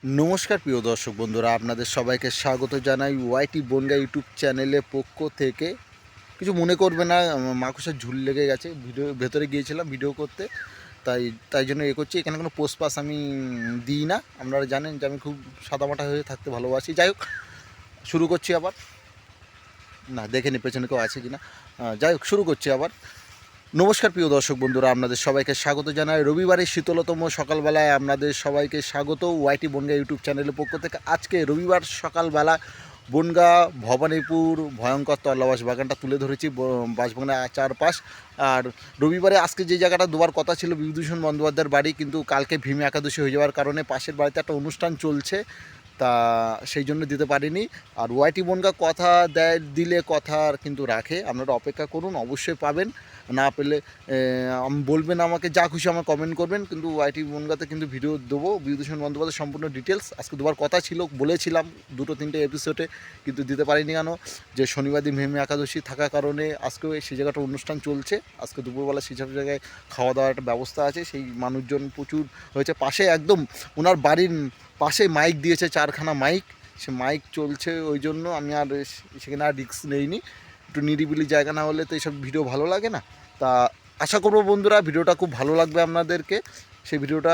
নমস্কার প্রিয় দর্শক বন্ধুরা, আপনাদের সবাইকে স্বাগত জানাই ওয়াইটি বনগা ইউটিউব চ্যানেলের পক্ষ থেকে। কিছু মনে করবে না, মাকড়সার ঝুল লেগে গেছে, ভিডিও ভেতরে গিয়েছিলাম ভিডিও করতে, তাই তাই জন্য করছি। এখানে কোনো পোস্ট পাস আমি দিই না, আপনারা জানেন যে আমি খুব সাদামাটা হয়ে থাকতে ভালোবাসি। যাই হোক, শুরু করছি আবার। না দেখে নি পেছনে কেউ আছে কি না। যাই হোক, শুরু করছি আবার। নমস্কার প্রিয় দর্শক বন্ধুরা, আপনাদের সবাইকে স্বাগত জানাই রবিবারের শীতলতম সকালবেলায়। আপনাদের সবাইকে স্বাগত ওয়াইটি বনগা ইউটিউব চ্যানেলের পক্ষ থেকে। আজকে রবিবার সকালবেলা বনগা ভবানীপুর ভয়ঙ্কর তল্লাবাস বাগানটা তুলে ধরেছি, বাঁশবাগানের চারপাশ। আর রবিবারে আজকে যে জায়গাটা দেওয়ার কথা ছিল বিভূতিভূষণ বন্দ্যোপাধ্যায়ের বাড়ি, কিন্তু কালকে ভীম একাদশী হয়ে যাওয়ার কারণে পাশের বাড়িতে একটা অনুষ্ঠান চলছে, তা সেই জন্য দিতে পারিনি। আর ওয়াইটি বনগা কথা দিলে কথা কিন্তু রাখে, আপনারা অপেক্ষা করুন, অবশ্যই পাবেন। না পেলে বলবেন, আমাকে যা খুশি আমার কমেন্ট করবেন, কিন্তু ওয়াইটি বনগাতে কিন্তু ভিডিও দেবো। বিভূতিভূষণ বন্দ্যোপাধ্যায়ের সম্পূর্ণ ডিটেলস আজকে দেওয়ার কথা ছিল, বলেছিলাম 2-3টে এপিসোডে, কিন্তু দিতে পারিনি কেন, যে শনিবার দিন ভীম একাদশী থাকার কারণে আজকেও সেই জায়গাটা অনুষ্ঠান চলছে। আজকে দুপুরবেলা সেই সব জায়গায় খাওয়া দাওয়ার একটা ব্যবস্থা আছে, সেই মানুষজন প্রচুর হয়েছে। পাশে একদম ওনার বাড়ির পাশে মাইক দিয়েছে, 4খানা মাইক, সে মাইক চলছে, ওই জন্য আমি আর সেখানে আর রিস্ক নেইনি। একটু নিরিবিলি জায়গা না হলে তো এইসব ভিডিও ভালো লাগে না। তা আশা করবো বন্ধুরা ভিডিওটা খুব ভালো লাগবে আপনাদেরকে। সেই ভিডিওটা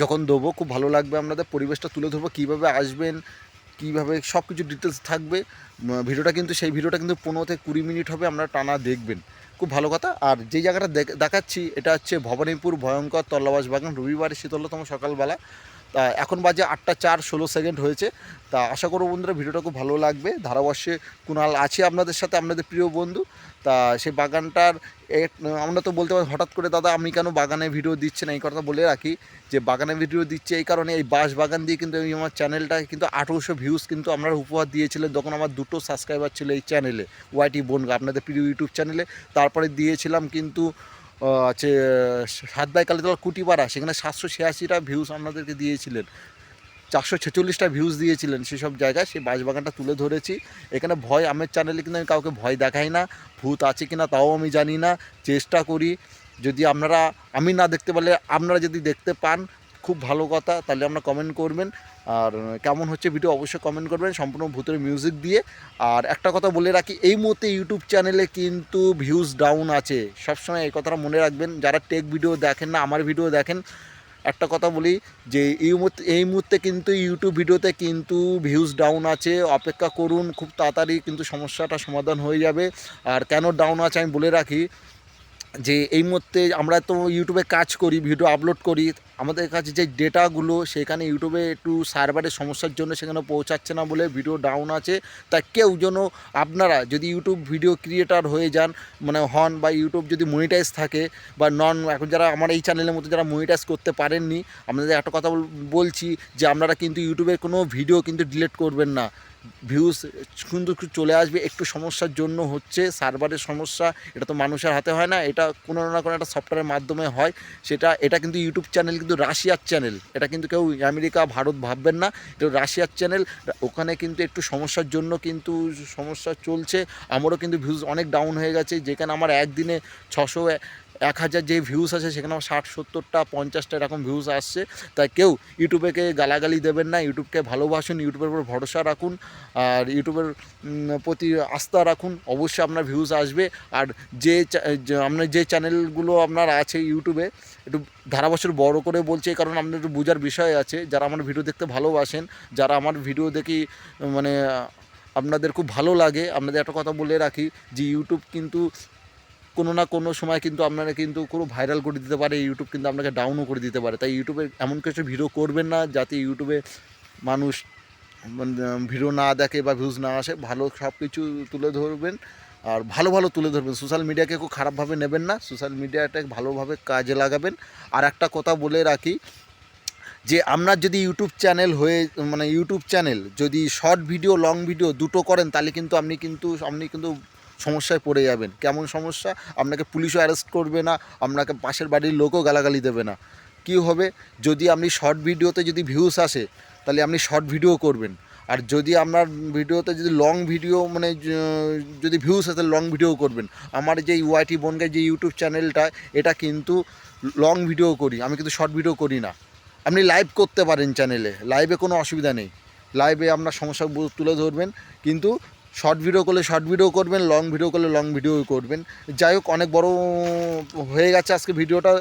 যখন দেবো খুব ভালো লাগবে আপনাদের, পরিবেশটা তুলে ধরবো, কীভাবে আসবেন, কীভাবে সব কিছু ডিটেলস থাকবে ভিডিওটা। কিন্তু সেই ভিডিওটা কিন্তু 15 থেকে 20 মিনিট হবে, আপনারা টানা দেখবেন, খুব ভালো কথা। আর যে জায়গাটা দেখাচ্ছি এটা হচ্ছে ভবানীপুর ভয়ঙ্কর তল্লাবাস বাগান, রবিবার শীতলতম সকালবেলা। তা এখন বাজে 8টা 4:16 হয়েছে। তা আশা করব বন্ধুরা ভিডিওটা খুব ভালো লাগবে। ধারাবর্ষে কুণাল আছে আপনাদের সাথে, আপনাদের প্রিয় বন্ধু। তা সেই বাগানটার আমরা তো বলতে পারি হঠাৎ করে, দাদা আমি কেন বাগানে ভিডিও দিচ্ছে না, এই কথা বলে রাখি যে বাগানে ভিডিও দিচ্ছে এই কারণে, এই বাঁশ বাগান দিয়ে কিন্তু আমি আমার চ্যানেলটা কিন্তু 1800 ভিউজ কিন্তু আপনারা উপহার দিয়েছিলেন, তখন আমার 2টো সাবস্ক্রাইবার ছিল এই চ্যানেলে, ওয়াইটি বনগা আপনাদের প্রিয় ইউটিউব চ্যানেলে। তারপরে দিয়েছিলাম কিন্তু আছে 7 বাই কালীতলা কুটিপাড়া, সেখানে 786টা ভিউজ আপনাদেরকে দিয়েছিলেন, 446টা ভিউজ দিয়েছিলেন। সেসব জায়গায় সেই বাঁশবাগানটা তুলে ধরেছি। এখানে ভয়, আমের চ্যানেলে কিন্তু আমি কাউকে ভয় দেখাই না, ভূত আছে কি না তাও আমি জানি না, চেষ্টা করি। যদি আপনারা, আমি না দেখতে পারলে আপনারা যদি দেখতে পান খুব ভালো কথা, তাহলে আপনারা কমেন্ট করবেন। আর কেমন হচ্ছে ভিডিও অবশ্যই কমেন্ট করবেন, সম্পূর্ণ ভূতের মিউজিক দিয়ে। আর একটা কথা বলে রাখি, এই মুহূর্তে ইউটিউব চ্যানেলে কিন্তু ভিউজ ডাউন আছে, সবসময় এই কথাটা মনে রাখবেন। যারা টেক ভিডিও দেখেন না, আমার ভিডিও দেখেন, একটা কথা বলি যে এই মুহূর্তে কিন্তু ইউটিউব ভিডিওতে কিন্তু ভিউজ ডাউন আছে, অপেক্ষা করুন, খুব তাড়াতাড়ি কিন্তু সমস্যাটা সমাধান হয়ে যাবে। আর কেন ডাউন আছে আমি বলে রাখি, যে এই মুহূর্তে আমরা তো ইউটিউবে কাজ করি, ভিডিও আপলোড করি, আমাদের কাছে যে ডেটাগুলো সেখানে ইউটিউবে একটু সার্ভারের সমস্যার জন্য সেখানে পৌঁছাচ্ছে না বলে ভিডিও ডাউন আছে। তাই কেউ যেন, আপনারা যদি ইউটিউব ভিডিও ক্রিয়েটার হয়ে যান মানে হন, বা ইউটিউব যদি মনিটাইজ থাকে বা এখন যারা আমার এই চ্যানেলের মতো যারা মনিটাইজ করতে পারেননি, আপনাদের একটা কথা বলছি যে আপনারা কিন্তু ইউটিউবের কোনো ভিডিও কিন্তু ডিলিট করবেন না। ভিউজ কিন্তু চলে আসবে, একটু সমস্যার জন্য হচ্ছে সার্ভারের সমস্যা, এটা তো মানুষের হাতে হয় না, এটা কোনো না কোনো একটা সফটওয়্যারের মাধ্যমে হয়। এটা কিন্তু ইউটিউব চ্যানেল কিন্তু রাশিয়ার চ্যানেল, এটা কিন্তু কেউ আমেরিকা ভারত ভাববেন না, এটা রাশিয়ার চ্যানেল। ওখানে কিন্তু একটু সমস্যার জন্য কিন্তু সমস্যা চলছে। আমারও কিন্তু ভিউজ অনেক ডাউন হয়ে গেছে, যেখানে আমার একদিনে 600 1000 যে ভিউজ আছে সেখানে আমার 60-70টা 50টা এরকম ভিউজ আসছে। তাই কেউ ইউটিউবেকে গালাগালি দেবেন না, ইউটিউবকে ভালোবাসুন, ইউটিউবের উপর ভরসা রাখুন, আর ইউটিউবের প্রতি আস্থা রাখুন, অবশ্যই আপনার ভিউজ আসবে। আর আপনার যে চ্যানেলগুলো আপনার আছে ইউটিউবে, একটু ধারাবর্ষের বড় করে বলছে, কারণ আপনার একটু বোঝার বিষয় আছে, যারা আমার ভিডিও দেখতে ভালোবাসেন, যারা আমার ভিডিও দেখি মানে আপনাদের খুব ভালো লাগে, আপনাদের একটা কথা বলে রাখি যে ইউটিউব কিন্তু কোনো না কোনো সময় কিন্তু আপনারা কিন্তু কোনো ভাইরাল করে দিতে পারে, ইউটিউব কিন্তু আপনাকে ডাউনও করে দিতে পারে। তাই ইউটিউবে এমন কিছু ভিডিও করবেন না যাতে ইউটিউবে মানুষ ভিডিও না দেখে বা ভিউজ না আসে। ভালো সব কিছু তুলে ধরবেন, আর ভালো ভালো তুলে ধরবেন। সোশ্যাল মিডিয়াকে খুব খারাপভাবে নেবেন না, সোশ্যাল মিডিয়াটাকে ভালোভাবে কাজে লাগাবেন। আর একটা কথা বলে রাখি, যে আপনার যদি ইউটিউব চ্যানেল ইউটিউব চ্যানেল যদি শর্ট ভিডিও লং ভিডিও দুটো করেন, তাহলে কিন্তু আপনি কিন্তু সমস্যায় পড়ে যাবেন। কেমন সমস্যা? আপনাকে পুলিশও অ্যারেস্ট করবে না, আপনাকে পাশের বাড়ির লোকও গালাগালি দেবে না। কী হবে, যদি আপনি শর্ট ভিডিওতে যদি ভিউস আসে তাহলে আপনি শর্ট ভিডিও করবেন, আর যদি আপনার ভিডিওতে যদি লং ভিডিও যদি ভিউস আসে লং ভিডিও করবেন। আমার যে ওয়াইটি বনগাঁর যে ইউটিউব চ্যানেলটা, এটা কিন্তু লং ভিডিও করি, আমি কিন্তু শর্ট ভিডিও করি না। আপনি লাইভ করতে পারেন চ্যানেলে, লাইভে কোনো অসুবিধা নেই। লাইভে আপনার সমস্যা তুলে ধরবেন, কিন্তু শর্ট ভিডিও করলে শর্ট ভিডিও করবেন, লং ভিডিও করলে লং ভিডিও করবেন। যাই হোক, অনেক বড় হয়ে গেছে আজকে ভিডিওটা।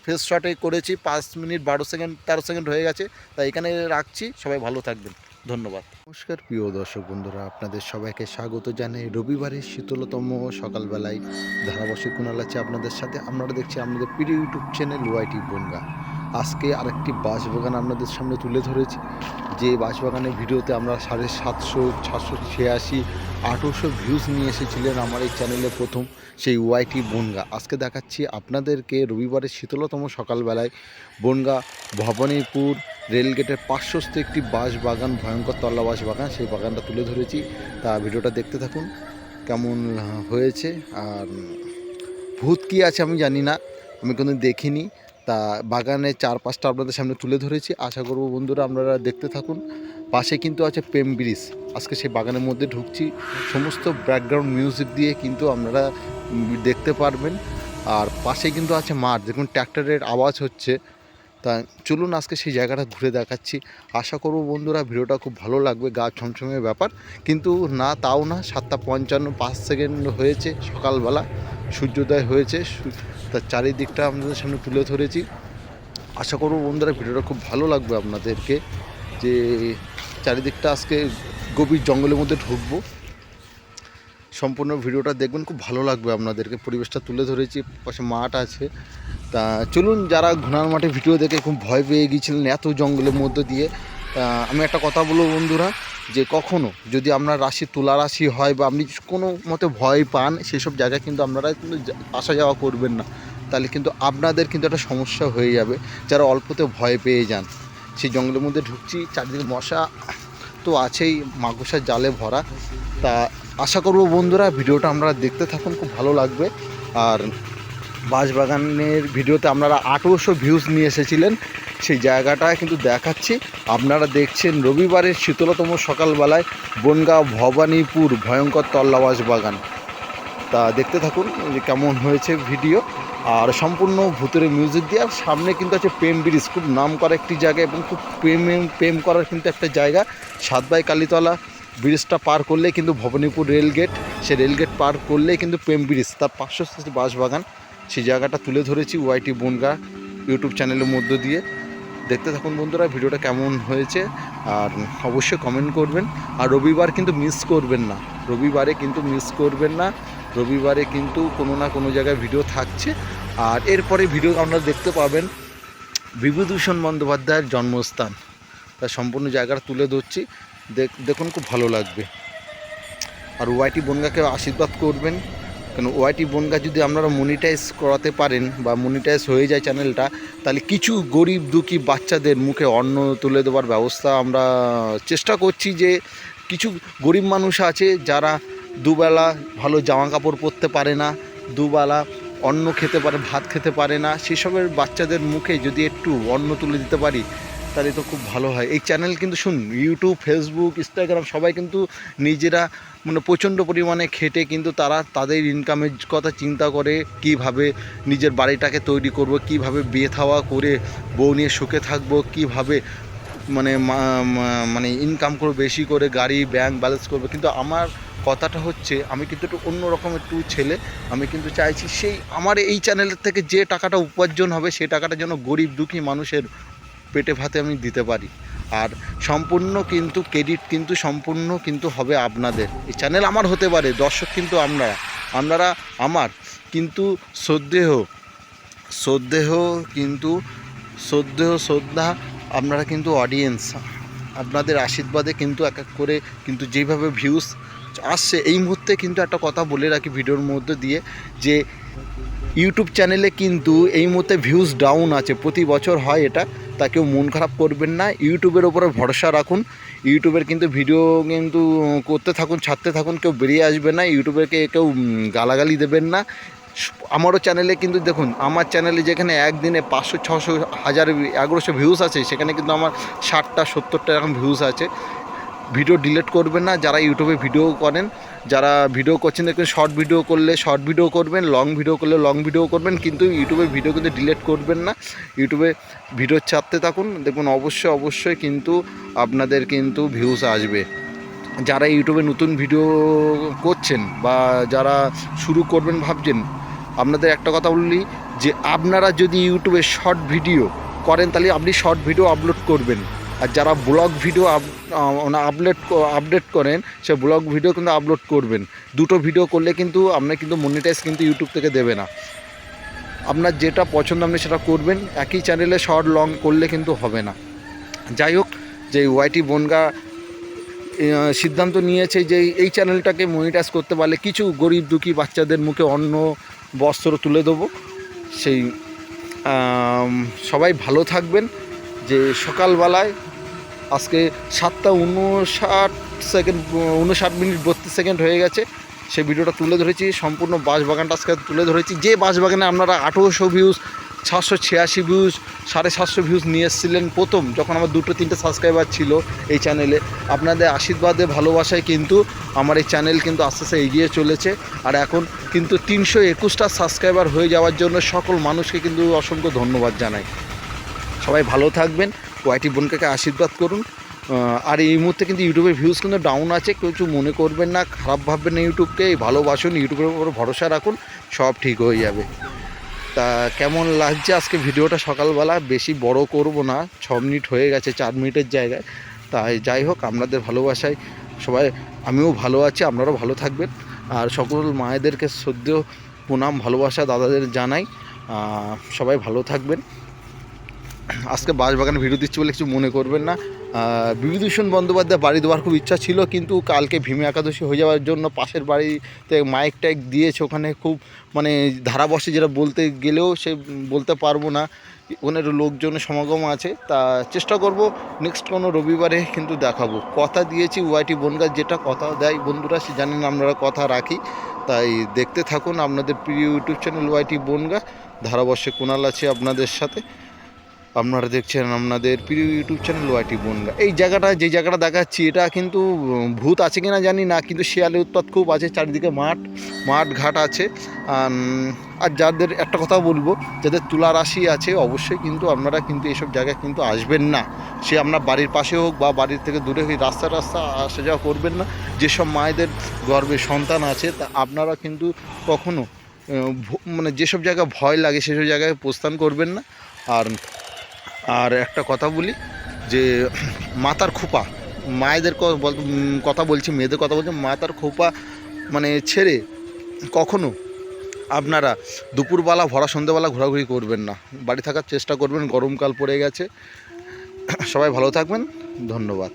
ফেস শটে করেছি, 5 মিনিট 12 সেকেন্ড 13 সেকেন্ড হয়ে গেছে। তাই এখানে রাখছি, সবাই ভালো থাকবেন, ধন্যবাদ। নমস্কার প্রিয় দর্শক বন্ধুরা, আপনাদের সবাইকে স্বাগত জানাই রবিবারের শীতলতম সকালবেলায় ধারাবাহিক কুণাল আছে আপনাদের সাথে। আপনারা দেখছি আমাদের প্রিয় ইউটিউব চ্যানেল ওয়াইটি বনগাঁ। আজকে আরেকটি বাঁশবাগান আপনাদের সামনে তুলে ধরেছি, যে বাঁশবাগানের ভিডিওতে আমরা 750, 786, 800 ভিউজ নিয়ে এসেছিলেন আমার এই চ্যানেলে প্রথম, সেই ওয়াইটি বনগাঁ। আজকে দেখাচ্ছি আপনাদেরকে রবিবারের শীতলতম সকালবেলায় বনগাঁ ভবানীপুর রেলগেটের 500স্থ একটি বাঁশবাগান, ভয়ঙ্কর তল্লা বাঁশবাগান, সেই বাগানটা তুলে ধরেছি। তা ভিডিওটা দেখতে থাকুন কেমন হয়েছে। আর ভূত কী আছে আমি জানি না, আমি কোনো দেখিনি। তা বাগানের চারপাশটা আপনাদের সামনে তুলে ধরেছি, আশা করব বন্ধুরা আপনারা দেখতে থাকুন। পাশে কিন্তু আছে প্রেম ব্রিজ, আজকে সেই বাগানের মধ্যে ঢুকছি, সমস্ত ব্যাকগ্রাউন্ড মিউজিক দিয়ে কিন্তু আপনারা দেখতে পারবেন। আর পাশে কিন্তু আছে মাঠ, দেখুন ট্র্যাক্টরের আওয়াজ হচ্ছে। তা চলুন আজকে সেই জায়গাটা ঘুরে দেখাচ্ছি। আশা করব বন্ধুরা ভিডিওটা খুব ভালো লাগবে। গা ছমছমের ব্যাপার, কিন্তু না তাও না, 7:55 5 সেকেন্ড হয়েছে, সকালবেলা সূর্যোদয় হয়েছে। তার চারিদিকটা আপনাদের সামনে তুলে ধরেছি। আশা করব বন্ধুরা ভিডিওটা খুব ভালো লাগবে আপনাদেরকে। যে চারিদিকটা আজকে গভীর জঙ্গলের মধ্যে ঢুকবো, সম্পূর্ণ ভিডিওটা দেখবেন, খুব ভালো লাগবে আপনাদেরকে। পরিবেশটা তুলে ধরেছি, পাশে মাঠ আছে। তা চলুন, যারা ঘোড়ার মাঠে ভিডিও দেখে খুব ভয় পেয়ে গিয়েছিলেন এত জঙ্গলের মধ্য দিয়ে, আমি একটা কথা বলবো বন্ধুরা, যে কখনও যদি আপনার রাশি তুলা রাশি হয় বা আপনি কোনো মতে ভয় পান, সেসব জায়গায় কিন্তু আপনারা কিন্তু আসা যাওয়া করবেন না। তাহলে কিন্তু আপনাদের কিন্তু একটা সমস্যা হয়ে যাবে, যারা অল্পতে ভয় পেয়ে যান। সেই জঙ্গলের মধ্যে ঢুকছি, চারদিকে মশা তো আছেই, মাকড়সার জালে ভরা। তা আশা করব বন্ধুরা ভিডিওটা আপনারা দেখতে থাকুন, খুব ভালো লাগবে। আর বাঁশবাগানের ভিডিওতে আপনারা 800 ভিউজ নিয়ে এসেছিলেন, সেই জায়গাটা কিন্তু দেখাচ্ছি। আপনারা দেখছেন রবিবারের শীতলতম সকালবেলায় বনগাঁ ভবানীপুর ভয়ঙ্কর তল্লা বাঁশবাগান। তা দেখতে থাকুন যে কেমন হয়েছে ভিডিও। আর সম্পূর্ণ ভূতের মিউজিক দিয়ে। আর সামনে কিন্তু আছে প্রেম ব্রিজ, খুব নাম করা একটি জায়গা, এবং খুব প্রেম করার কিন্তু একটা জায়গা। 7 বাই কালীতলা ব্রিজটা পার করলেই কিন্তু ভবানীপুর রেলগেট, সেই রেলগেট পার করলেই কিন্তু প্রেম ব্রিজ, তার 500 বাঁশবাগান। সেই জায়গাটা তুলে ধরেছি ওয়াইটি বনগাঁ ইউটিউব চ্যানেলের মধ্য দিয়ে। দেখতে থাকুন বন্ধুরা ভিডিওটা কেমন হয়েছে, আর অবশ্যই কমেন্ট করবেন। আর রবিবার কিন্তু মিস করবেন না, রবিবারে কিন্তু মিস করবেন না। রবিবারে কিন্তু কোনো না কোনো জায়গায় ভিডিও থাকছে। আর এরপরে ভিডিও আপনারা দেখতে পাবেন বিভূতিভূষণ বন্দ্যোপাধ্যায়ের জন্মস্থান, তার সম্পূর্ণ জায়গাটা তুলে ধরছি, দেখুন খুব ভালো লাগবে। আর ওয়াইটি বনগাঁকে আশীর্বাদ করবেন, কেন ওয়াইটি বনগাঁ যদি আপনারা মনিটাইজ করাতে পারেন বা মনিটাইজ হয়ে যায় চ্যানেলটা, তাহলে কিছু গরিব দুঃখী বাচ্চাদের মুখে অন্ন তুলে দেওয়ার ব্যবস্থা আমরা চেষ্টা করছি। যে কিছু গরিব মানুষ আছে যারা দুবেলা ভালো জামা কাপড় পরতে পারে না, দুবেলা অন্ন খেতে পারে, ভাত খেতে পারে না, সেসবের বাচ্চাদের মুখে যদি একটু অন্ন তুলে দিতে পারি, তাহলে তো খুব ভালো হয়। এই চ্যানেল কিন্তু শুনুন, ইউটিউব, ফেসবুক, ইনস্টাগ্রাম সবাই কিন্তু নিজেরা মানে প্রচণ্ড পরিমাণে খেটে কিন্তু তারা তাদের ইনকামের কথা চিন্তা করে, কিভাবে নিজের বাড়িটাকে তৈরি করব, কিভাবে বিয়ে থাওয়া করে বউ নিয়ে সুখে থাকবো, কিভাবে মানে ইনকাম করবো বেশি করে, গাড়ি ব্যাংক ব্যালেন্স করবো। কিন্তু আমার কথাটা হচ্ছে, আমি কিন্তু একটু অন্যরকম একটু ছেলে। আমি কিন্তু চাইছি সেই আমার এই চ্যানেলের থেকে যে টাকাটা উপার্জন হবে, সেই টাকাটা যেন গরিব দুঃখী মানুষের পেটে ভাতে আমি দিতে পারি। আর সম্পূর্ণ কিন্তু ক্রেডিট কিন্তু সম্পূর্ণ কিন্তু হবে আপনাদের। এই চ্যানেল আমার হতে পারে, দর্শক কিন্তু আপনারা আমার, কিন্তু শ্রদ্ধা আপনারা কিন্তু অডিয়েন্স। আপনাদের আশীর্বাদে কিন্তু এক এক করে কিন্তু যেভাবে ভিউজ আসছে, এই মুহূর্তে কিন্তু একটা কথা বলে রাখি ভিডিওর মধ্যে দিয়ে, যে ইউটিউব চ্যানেলে কিন্তু এই মুহূর্তে ভিউজ ডাউন আছে, প্রতি বছর হয় এটা। তা কেউ মন খারাপ করবেন না, ইউটিউবের ওপরে ভরসা রাখুন। ইউটিউবের কিন্তু ভিডিও কিন্তু করতে থাকুন, ছাড়তে থাকুন, কেউ বেরিয়ে আসবে না। ইউটিউবেরকে কেউ গালাগালি দেবেন না। আমারও চ্যানেলে কিন্তু দেখুন, আমার চ্যানেলে যেখানে একদিনে 500, 600, 1000, 1100 ভিউজ আছে, সেখানে কিন্তু আমার 60টা 70টা এরকম ভিউজ আছে। ভিডিও ডিলিট করবেন না। যারা ইউটিউবে ভিডিও করেন, যারা ভিডিও করছেন দেখবেন শর্ট ভিডিও করলে শর্ট ভিডিও করবেন, লং ভিডিও করলে লং ভিডিও করবেন, কিন্তু ইউটিউবে ভিডিও কিন্তু ডিলিট করবেন না। ইউটিউবে ভিডিও চাপতে থাকুন, দেখুন অবশ্যই কিন্তু আপনাদের কিন্তু ভিউজ আসবে। যারা ইউটিউবে নতুন ভিডিও করছেন বা যারা শুরু করবেন ভাবছেন, আপনাদের একটা কথা বলি যে আপনারা যদি ইউটিউবে শর্ট ভিডিও করেন তাহলে আপনি শর্ট ভিডিও আপলোড করবেন। আর যারা ব্লগ ভিডিও আপডেট করেন সে ব্লগ ভিডিও কিন্তু আপলোড করবেন। দুটো ভিডিও করলে কিন্তু আপনার কিন্তু মনিটাইজ কিন্তু ইউটিউব থেকে দেবে না। আপনার যেটা পছন্দ আপনি সেটা করবেন, একই চ্যানেলে শর্ট লং করলে কিন্তু হবে না। যাই হোক, যে ওয়াইটি বনগা সিদ্ধান্ত নিয়েছে যে এই চ্যানেলটাকে মনিটাইজ করতে পারলে কিছু গরিব দুঃখী বাচ্চাদের মুখে অন্ন বস্ত্র তুলে দেবো। সেই সবাই ভালো থাকবেন। যে সকালবেলায় আজকে 7টা 59 মিনিট 32 সেকেন্ড হয়ে গেছে, সেই ভিডিওটা তুলে ধরেছি। সম্পূর্ণ বাঁশবাগানটা আজকে তুলে ধরেছি। যে বাঁশবাগানে আপনারা 1800 ভিউজ, 786 ভিউজ, 750 ভিউজ নিয়ে এসেছিলেন প্রথম যখন আমার 2-3টে সাবস্ক্রাইবার ছিল এই চ্যানেলে। আপনাদের আশীর্বাদে ভালোবাসায় কিন্তু আমার এই চ্যানেল কিন্তু আস্তে আস্তে এগিয়ে চলেছে। আর এখন কিন্তু 321টা সাবস্ক্রাইবার হয়ে যাওয়ার জন্য সকল মানুষকে কিন্তু অসংখ্য ধন্যবাদ জানাই। সবাই ভালো থাকবেন, ওয়াইটি বনগাকে আশীর্বাদ করুন। আর এই মুহূর্তে কিন্তু ইউটিউবের ভিউজ কিন্তু ডাউন আছে, কিছু মনে করবেন না, খারাপ ভাববেন না। ইউটিউবকে ভালোবাসুন, ইউটিউবের উপর ভরসা রাখুন, সব ঠিক হয়ে যাবে। তা কেমন লাগছে আজকে ভিডিওটা সকালবেলা? বেশি বড় করব না, 6 মিনিট হয়ে গেছে 4 মিনিটের জায়গায়। তাই যাই হোক, আপনাদের ভালোবাসায় সবাই আমিও ভালো আছি, আপনারাও ভালো থাকবেন। আর সকল মায়েদেরকে শ্রদ্ধেয় প্রণাম ভালোবাসা দাদাদের জানাই। সবাই ভালো থাকবেন। আজকে বাঁশবাগানে ভিডিও দিচ্ছি বলে কিছু মনে করবেন না। বিভূতিভূষণ বন্দ্যোপাধ্যায় বাড়ি দেওয়ার খুব ইচ্ছা ছিল, কিন্তু কালকে ভীমে একাদশী হয়ে যাওয়ার জন্য পাশের বাড়িতে মাইক টাইক দিয়েছে, ওখানে খুব মানে ধারা বসে, যেটা বলতে গেলেও সে বলতে পারবো না, ওখানে লোকজনের সমাগম আছে। তা চেষ্টা করব নেক্সট কোনো রবিবারে কিন্তু দেখাবো। কথা দিয়েছি ওয়াইটি বনগা, যেটা কথা দেয় বন্ধুরা সে জানেন আমরা কথা রাখি। তাই দেখতে থাকুন আপনাদের প্রিয় ইউটিউব চ্যানেল ওয়াইটি বনগা। ধারাবর্ষে কুণাল আছে আপনাদের সাথে, আপনারা দেখছেন আপনাদের প্রিয় ইউটিউব চ্যানেল ওয়াইটি বনগা। এই জায়গাটা, যে জায়গাটা দেখাচ্ছি, এটা কিন্তু ভূত আছে কিনা জানি না, কিন্তু শিয়ালের উৎপাত খুব আছে। চারিদিকে মাঠ ঘাট আছে। আর যাদের একটা কথা বলবো, যাদের তুলা রাশি আছে অবশ্যই কিন্তু আপনারা কিন্তু এইসব জায়গায় কিন্তু আসবেন না। সে আপনার বাড়ির পাশে হোক বা বাড়ির থেকে দূরে হোক, রাস্তা আসা যাওয়া করবেন না। যেসব মায়েদের গর্ভে সন্তান আছে তা আপনারা কিন্তু কখনো মানে যেসব জায়গায় ভয় লাগে সেসব জায়গায় প্রস্থান করবেন না। আর একটা কথা বলি, যে মাথার খোপা, মায়েদের কথা বলছি, মেয়েদের কথা বলছি, মাথার খোপা মানে ছেড়ে কখনো আপনারা দুপুরবেলা ভরা সন্ধ্যেবেলা ঘোরাঘুরি করবেন না, বাড়ি থাকার চেষ্টা করবেন। গরমকাল পড়ে গেছে। সবাই ভালো থাকবেন, ধন্যবাদ।